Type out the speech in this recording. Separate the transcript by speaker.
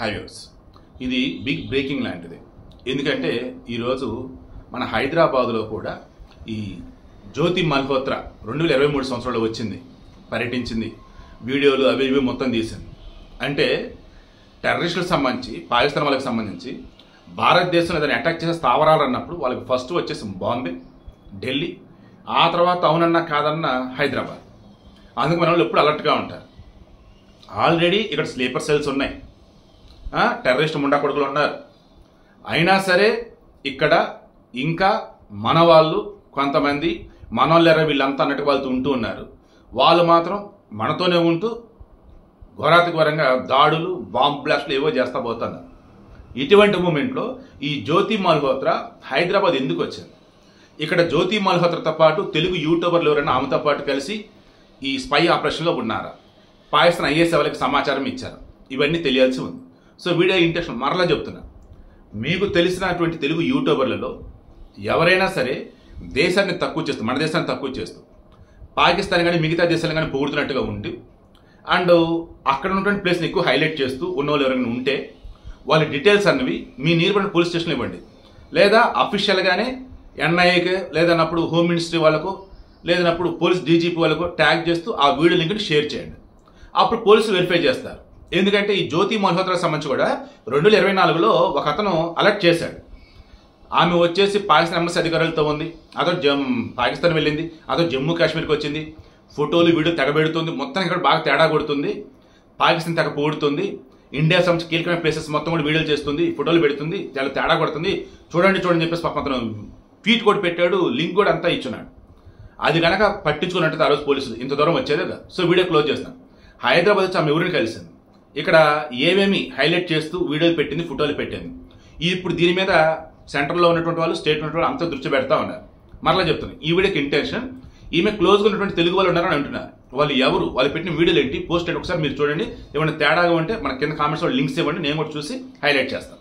Speaker 1: Highways ఇది big breaking లాంటిది. ఎందుకంటే ఈరోజు మన హైదరాబాదులో కూడా ఈ జ్యోతి మల్హోత్రా 2023 సంవత్సరంలో వచ్చింది, పర్యటించింది, వీడియోలు అవి ఇవి మొత్తం తీసింది. అంటే టెర్రరిస్టులకు సంబంధించి, పాకిస్తాన్ వాళ్ళకి సంబంధించి భారతదేశంలో ఏదైనా అటాక్ చేసే స్థావరాలు అన్నప్పుడు వాళ్ళకి ఫస్ట్ వచ్చేసి బాంబే, ఢిల్లీ, ఆ తర్వాత అవునన్నా కాదన్నా హైదరాబాద్. అందుకు మన వాళ్ళు ఎప్పుడు అలర్ట్గా ఉంటారు. ఆల్రెడీ ఇక్కడ స్లీపర్ సెల్స్ ఉన్నాయి, టెర్రరిస్ట్ ముండా కొడుకులు ఉన్నారు. అయినా సరే ఇక్కడ ఇంకా మన వాళ్ళు కొంతమంది మనోళ్ళెర వీళ్ళంతా అన్నట్టు వాళ్ళతో ఉంటూ ఉన్నారు. వాళ్ళు మాత్రం మనతోనే ఉంటూ ఘోరాతిఘోరంగా దాడులు, బాంబ్ బ్లాస్ట్లు ఏవో చేస్తా పోతున్నారు. ఇటువంటి మూమెంట్లో ఈ జ్యోతి మల్హోత్రా హైదరాబాద్ ఎందుకు వచ్చింది? ఇక్కడ జ్యోతి మల్హోత్రాతో పాటు తెలుగు యూట్యూబర్లు ఎవరైనా ఆమెతో పాటు కలిసి ఈ స్పై ఆపరేషన్లో ఉన్నారా? పాకిస్తాన్ ఐఏఎస్ వాళ్ళకి సమాచారం ఇచ్చారు? ఇవన్నీ తెలియాల్సి ఉంది. సో వీడియో ఇంటెన్షన్ మరలా చెప్తున్నా, మీకు తెలిసినటువంటి తెలుగు యూట్యూబర్లలో ఎవరైనా సరే దేశాన్ని తక్కువ చేస్తూ, మన దేశాన్ని తక్కువ చేస్తూ పాకిస్తాన్ కానీ మిగతా దేశాలు కానీ పొగుడుతున్నట్టుగా ఉండి అండ్ అక్కడ ఉన్నటువంటి ప్లేస్ని ఎక్కువ హైలైట్ చేస్తూ ఉన్న వాళ్ళు ఎవరైనా ఉంటే వాళ్ళ డీటెయిల్స్ అన్నవి మీ నియర్ పోలీస్ స్టేషన్లో ఇవ్వండి. లేదా అఫీషియల్గానే ఎన్ఐఏకి లేదన్నప్పుడు హోమ్ మినిస్ట్రీ వాళ్ళకు లేదన్నప్పుడు పోలీస్ డీజీపీ వాళ్ళకు ట్యాగ్ చేస్తూ ఆ వీడియో లింక్ని షేర్ చేయండి. అప్పుడు పోలీసులు వెరిఫై చేస్తారు. ఎందుకంటే ఈ జ్యోతి మల్హోత్రాకు సంబంధించి కూడా 2024లో ఒక అతను అలర్ట్ చేశాడు. ఆమె వచ్చేసి పాకిస్తాన్ ఎంబసీ అధికారులతో ఉంది, అదో పాకిస్తాన్ వెళ్ళింది, అదో జమ్మూ కాశ్మీర్కి వచ్చింది, ఫోటోలు వీడియో తెగబెడుతుంది, మొత్తం ఇక్కడ బాగా తేడా కొడుతుంది, పాకిస్తాన్ తెగ పోడుతుంది, ఇండియా సంబంధించి కీలకమైన ప్లేసెస్ మొత్తం కూడా వీడియోలు చేస్తుంది, ఫోటోలు పెడుతుంది, చాలా తేడా కొడుతుంది, చూడండి చూడండి చెప్పేసి పాపం అతను ట్వీట్ కూడా పెట్టాడు, లింక్ కూడా అంతా ఇచ్చున్నాడు. అది కనుక పట్టించుకున్నట్టు ఆ రోజు పోలీసులు ఇంత దూరం వచ్చేదే కదా. సో వీడియో క్లోజ్ చేస్తాను. హైదరాబాద్ వచ్చి ఆమె ఎవరిని కలిసింది, ఇక్కడ ఏమేమి హైలైట్ చేస్తూ వీడియోలు పెట్టింది, ఫోటోలు పెట్టింది. ఇప్పుడు దీని మీద సెంటర్లో ఉన్నటువంటి వాళ్ళు, స్టేట్ ఉన్నటువంటి వాళ్ళు అంతా దృష్టి పెడతా ఉన్నారు. మరలా చెప్తున్నాను, ఈ వీడియోకి ఇంటెన్షన్ ఈమె క్లోజ్గా ఉన్నటువంటి తెలుగు వాళ్ళు ఉన్నారని అంటున్నారు. వాళ్ళు ఎవరు, వాళ్ళు పెట్టిన వీడియోలు ఏంటి, పోస్ట్ ఏంటి ఒకసారి మీరు చూడండి. ఏమైనా తేడాగా ఉంటే మన కింద కామెంట్స్ లింక్స్ ఇవ్వండి, నేను కూడా చూసి హైలైట్ చేస్తాను.